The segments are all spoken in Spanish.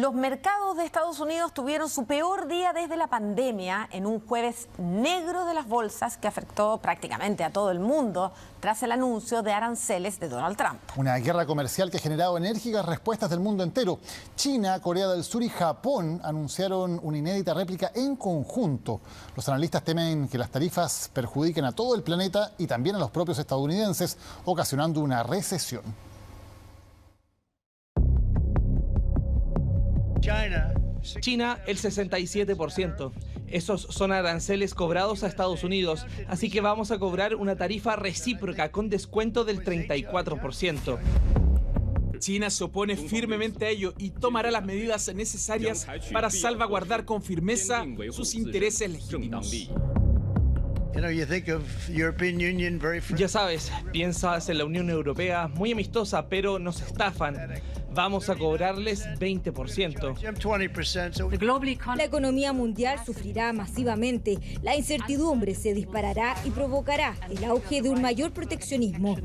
Los mercados de Estados Unidos tuvieron su peor día desde la pandemia en un jueves negro de las bolsas que afectó prácticamente a todo el mundo tras el anuncio de aranceles de Donald Trump. Una guerra comercial que ha generado enérgicas respuestas del mundo entero. China, Corea del Sur y Japón anunciaron una inédita réplica en conjunto. Los analistas temen que las tarifas perjudiquen a todo el planeta y también a los propios estadounidenses, ocasionando una recesión. China, el 67%. Esos son aranceles cobrados a Estados Unidos, así que vamos a cobrar una tarifa recíproca con descuento del 34%. China se opone firmemente a ello y tomará las medidas necesarias para salvaguardar con firmeza sus intereses legítimos. Ya sabes, piensas en la Unión Europea muy amistosa, pero nos estafan. Vamos a cobrarles 20%. La economía mundial sufrirá masivamente, la incertidumbre se disparará y provocará el auge de un mayor proteccionismo.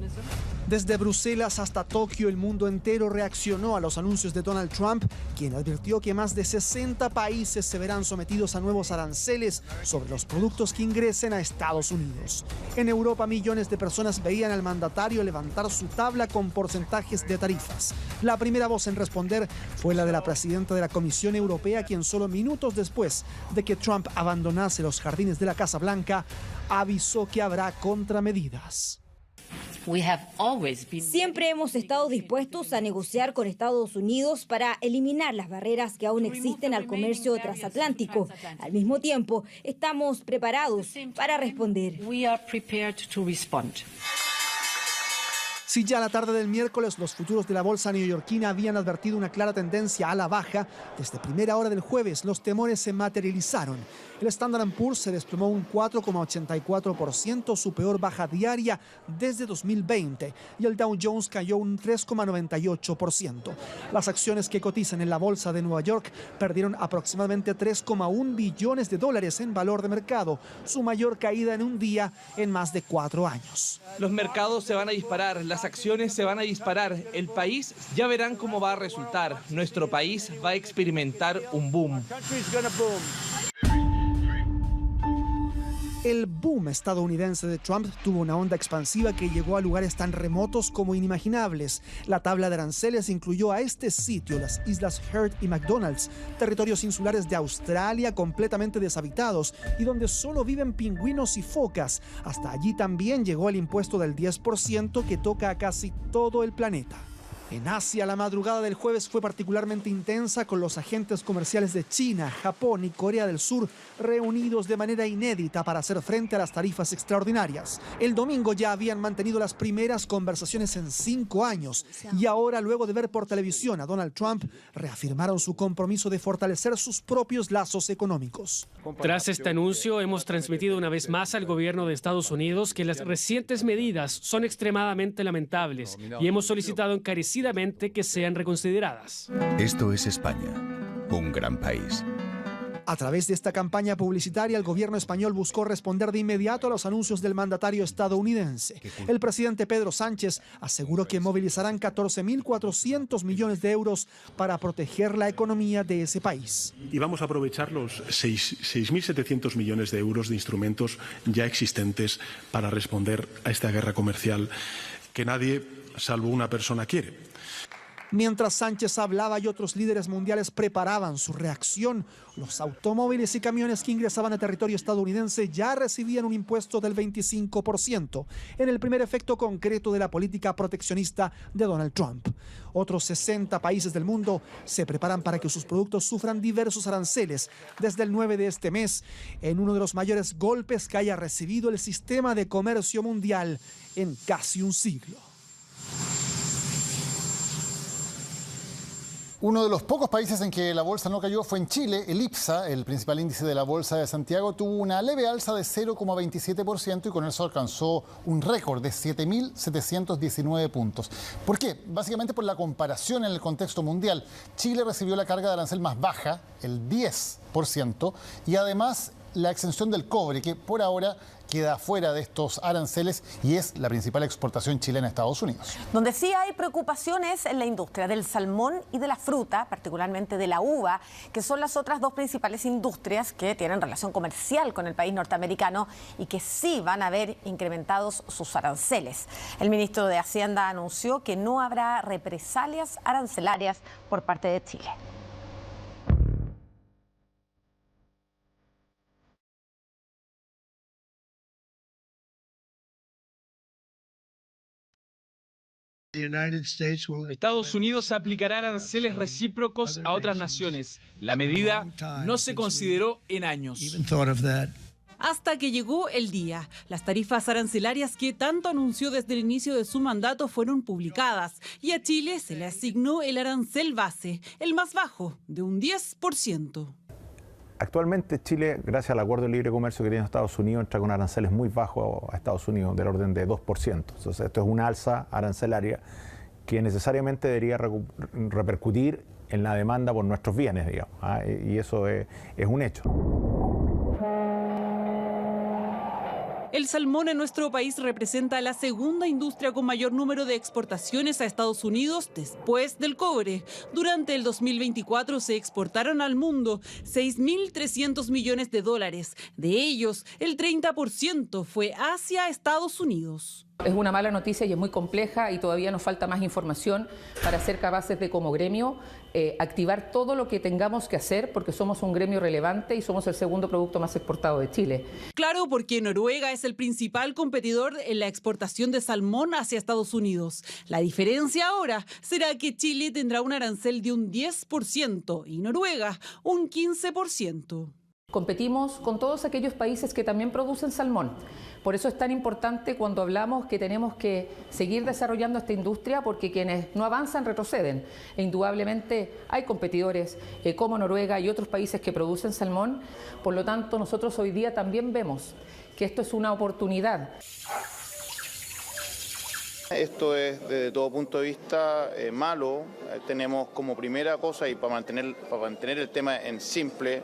Desde Bruselas hasta Tokio, el mundo entero reaccionó a los anuncios de Donald Trump, quien advirtió que más de 60 países se verán sometidos a nuevos aranceles sobre los productos que ingresen a Estados Unidos. En Europa, millones de personas veían al mandatario levantar su tabla con porcentajes de tarifas. La primera voz en responder fue la de la presidenta de la Comisión Europea, quien solo minutos después de que Trump abandonase los jardines de la Casa Blanca, avisó que habrá contramedidas. Siempre hemos estado dispuestos a negociar con Estados Unidos para eliminar las barreras que aún existen al comercio transatlántico. Al mismo tiempo, estamos preparados para responder. Si ya a la tarde del miércoles los futuros de la bolsa neoyorquina habían advertido una clara tendencia a la baja, desde primera hora del jueves los temores se materializaron. El Standard & Poor's se desplomó un 4,84%, su peor baja diaria desde 2020, y el Dow Jones cayó un 3,98%. Las acciones que cotizan en la bolsa de Nueva York perdieron aproximadamente 3,1 billones de dólares en valor de mercado, su mayor caída en un día en más de 4 años. Los mercados se van a disparar, las acciones se van a disparar, el país ya verán cómo va a resultar. Nuestro país va a experimentar un boom. El boom estadounidense de Trump tuvo una onda expansiva que llegó a lugares tan remotos como inimaginables. La tabla de aranceles incluyó a este sitio, las Islas Heard y McDonald's, territorios insulares de Australia completamente deshabitados y donde solo viven pingüinos y focas. Hasta allí también llegó el impuesto del 10% que toca a casi todo el planeta. En Asia, la madrugada del jueves fue particularmente intensa, con los agentes comerciales de China, Japón y Corea del Sur reunidos de manera inédita para hacer frente a las tarifas extraordinarias. El domingo ya habían mantenido las primeras conversaciones en 5 años y ahora, luego de ver por televisión a Donald Trump, reafirmaron su compromiso de fortalecer sus propios lazos económicos. Tras este anuncio, hemos transmitido una vez más al gobierno de Estados Unidos que las recientes medidas son extremadamente lamentables y hemos solicitado encarecidamente que sean reconsideradas. Esto es España, un gran país. A través de esta campaña publicitaria, el gobierno español buscó responder de inmediato a los anuncios del mandatario estadounidense. El presidente Pedro Sánchez aseguró que movilizarán 14.400 millones de euros para proteger la economía de ese país. Y vamos a aprovechar los 6.700 millones de euros de instrumentos ya existentes para responder a esta guerra comercial que nadie, salvo una persona, quiere. Mientras Sánchez hablaba y otros líderes mundiales preparaban su reacción, los automóviles y camiones que ingresaban a territorio estadounidense ya recibían un impuesto del 25%, en el primer efecto concreto de la política proteccionista de Donald Trump. Otros 60 países del mundo se preparan para que sus productos sufran diversos aranceles desde el 9 de este mes, en uno de los mayores golpes que haya recibido el sistema de comercio mundial en casi un siglo. Uno de los pocos países en que la bolsa no cayó fue en Chile. El IPSA, el principal índice de la bolsa de Santiago, tuvo una leve alza de 0,27% y con eso alcanzó un récord de 7.719 puntos. ¿Por qué? Básicamente por la comparación en el contexto mundial. Chile recibió la carga de arancel más baja, el 10%, y además la exención del cobre, que por ahora queda fuera de estos aranceles y es la principal exportación chilena a Estados Unidos. Donde sí hay preocupaciones en la industria del salmón y de la fruta, particularmente de la uva, que son las otras dos principales industrias que tienen relación comercial con el país norteamericano y que sí van a ver incrementados sus aranceles. El ministro de Hacienda anunció que no habrá represalias arancelarias por parte de Chile. Estados Unidos aplicará aranceles recíprocos a otras naciones. La medida no se consideró en años. Hasta que llegó el día. Las tarifas arancelarias que tanto anunció desde el inicio de su mandato fueron publicadas y a Chile se le asignó el arancel base, el más bajo, de un 10%. Actualmente Chile, gracias al acuerdo de libre comercio que tiene Estados Unidos, entra con aranceles muy bajos a Estados Unidos, del orden de 2%. Entonces, esto es una alza arancelaria que necesariamente debería repercutir en la demanda por nuestros bienes, digamos, y eso es un hecho. El salmón en nuestro país representa la segunda industria con mayor número de exportaciones a Estados Unidos después del cobre. Durante el 2024 se exportaron al mundo 6.300 millones de dólares. De ellos, el 30% fue hacia Estados Unidos. Es una mala noticia y es muy compleja y todavía nos falta más información para ser capaces de, como gremio, activar todo lo que tengamos que hacer porque somos un gremio relevante y somos el segundo producto más exportado de Chile. Claro, porque Noruega es el principal competidor en la exportación de salmón hacia Estados Unidos. La diferencia ahora será que Chile tendrá un arancel de un 10% y Noruega un 15%. Competimos con todos aquellos países que también producen salmón. Por eso es tan importante cuando hablamos que tenemos que seguir desarrollando esta industria porque quienes no avanzan retroceden. E indudablemente hay competidores como Noruega y otros países que producen salmón. Por lo tanto, nosotros hoy día también vemos que esto es una oportunidad. Esto es desde todo punto de vista malo. Tenemos como primera cosa y para mantener el tema en simple,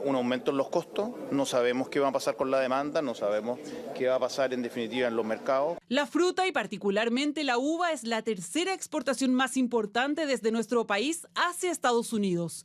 un aumento en los costos. No sabemos qué va a pasar con la demanda, no sabemos qué va a pasar en definitiva en los mercados. La fruta y particularmente la uva es la tercera exportación más importante desde nuestro país hacia Estados Unidos.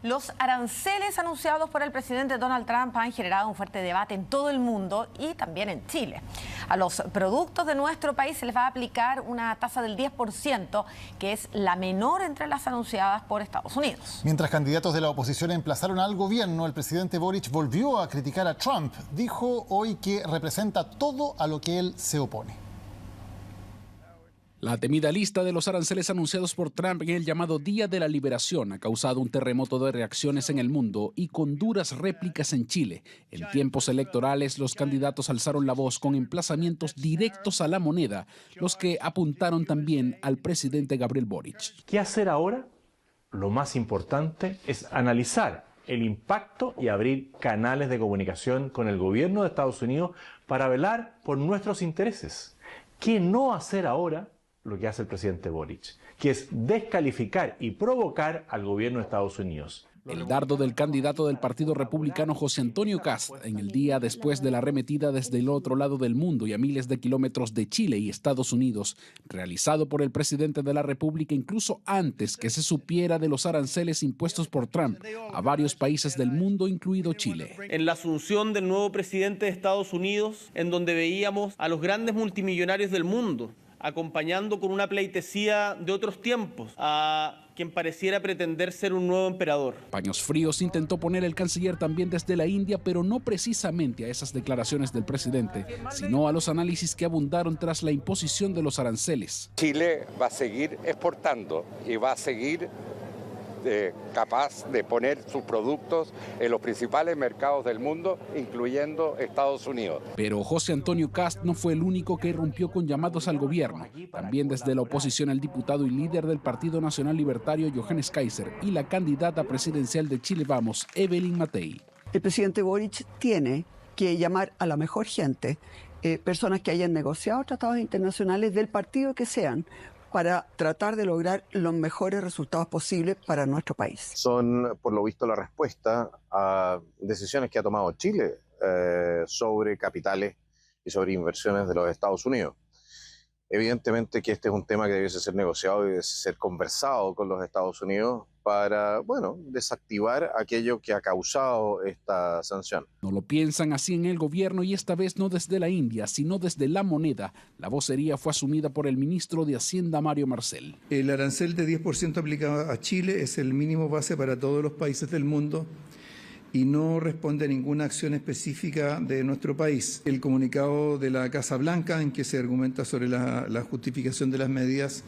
Los aranceles anunciados por el presidente Donald Trump han generado un fuerte debate en todo el mundo y también en Chile. A los productos de nuestro país se les va a aplicar una tasa del 10%, que es la menor entre las anunciadas por Estados Unidos. Mientras candidatos de la oposición emplazaron al gobierno, el presidente Boric volvió a criticar a Trump. Dijo hoy que representa todo a lo que él se opone. La temida lista de los aranceles anunciados por Trump en el llamado Día de la Liberación ha causado un terremoto de reacciones en el mundo y con duras réplicas en Chile. En tiempos electorales, los candidatos alzaron la voz con emplazamientos directos a la moneda, los que apuntaron también al presidente Gabriel Boric. ¿Qué hacer ahora? Lo más importante es analizar el impacto y abrir canales de comunicación con el gobierno de Estados Unidos para velar por nuestros intereses. ¿Qué no hacer ahora? Lo que hace el presidente Boric, que es descalificar y provocar al gobierno de Estados Unidos. El dardo del candidato del Partido Republicano José Antonio Kast en el día después de la arremetida desde el otro lado del mundo y a miles de kilómetros de Chile y Estados Unidos, realizado por el presidente de la República incluso antes que se supiera de los aranceles impuestos por Trump a varios países del mundo, incluido Chile. En la asunción del nuevo presidente de Estados Unidos, en donde veíamos a los grandes multimillonarios del mundo acompañando con una pleitesía de otros tiempos a quien pareciera pretender ser un nuevo emperador. Paños fríos intentó poner el canciller también desde la India, pero no precisamente a esas declaraciones del presidente, sino a los análisis que abundaron tras la imposición de los aranceles. Chile va a seguir exportando y va a seguir capaz de poner sus productos en los principales mercados del mundo, incluyendo Estados Unidos. Pero José Antonio Kast no fue el único que irrumpió con llamados al gobierno. También desde la oposición el diputado y líder del Partido Nacional Libertario Johannes Kaiser y la candidata presidencial de Chile Vamos, Evelyn Matei. El presidente Boric tiene que llamar a la mejor gente, personas que hayan negociado tratados internacionales del partido que sean, para tratar de lograr los mejores resultados posibles para nuestro país. Son, por lo visto, la respuesta a decisiones que ha tomado Chile sobre capitales y sobre inversiones de los Estados Unidos. Evidentemente que este es un tema que debiese ser negociado y debe ser conversado con los Estados Unidos para, bueno, desactivar aquello que ha causado esta sanción. No lo piensan así en el gobierno y esta vez no desde la India, sino desde la moneda. La vocería fue asumida por el ministro de Hacienda, Mario Marcel. El arancel de 10% aplicado a Chile es el mínimo base para todos los países del mundo y no responde a ninguna acción específica de nuestro país. El comunicado de la Casa Blanca, en que se argumenta sobre la justificación de las medidas,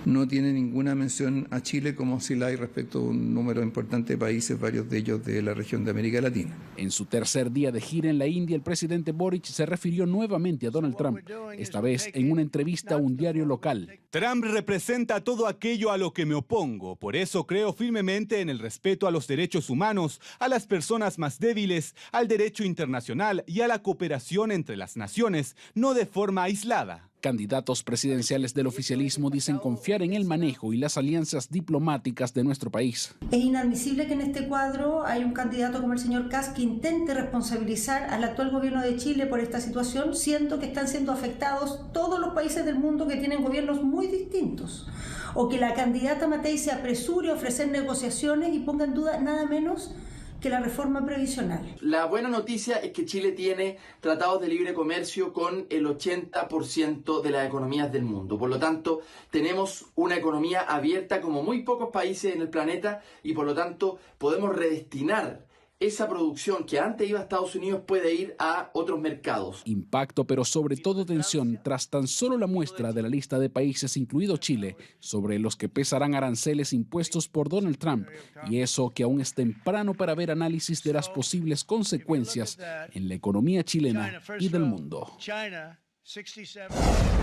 no tiene ninguna mención a Chile, como sí la hay respecto a un número importante de países, varios de ellos de la región de América Latina. En su tercer día de gira en la India, el presidente Boric se refirió nuevamente a Donald Trump, esta vez en una entrevista a un diario local. Trump representa todo aquello a lo que me opongo, por eso creo firmemente en el respeto a los derechos humanos, a las personas más débiles, al derecho internacional y a la cooperación entre las naciones, no de forma aislada. Candidatos presidenciales del oficialismo dicen confiar en el manejo y las alianzas diplomáticas de nuestro país. Es inadmisible que en este cuadro haya un candidato como el señor Kast que intente responsabilizar al actual gobierno de Chile por esta situación, siendo que están siendo afectados todos los países del mundo que tienen gobiernos muy distintos. O que la candidata Matei se apresure a ofrecer negociaciones y ponga en duda nada menos que la reforma previsional. La buena noticia es que Chile tiene tratados de libre comercio con el 80% de las economías del mundo. Por lo tanto, tenemos una economía abierta como muy pocos países en el planeta y por lo tanto podemos redestinar esa producción que antes iba a Estados Unidos puede ir a otros mercados. Impacto, pero sobre todo tensión, tras tan solo la muestra de la lista de países, incluido Chile, sobre los que pesarán aranceles impuestos por Donald Trump, y eso que aún es temprano para ver análisis de las posibles consecuencias en la economía chilena y del mundo.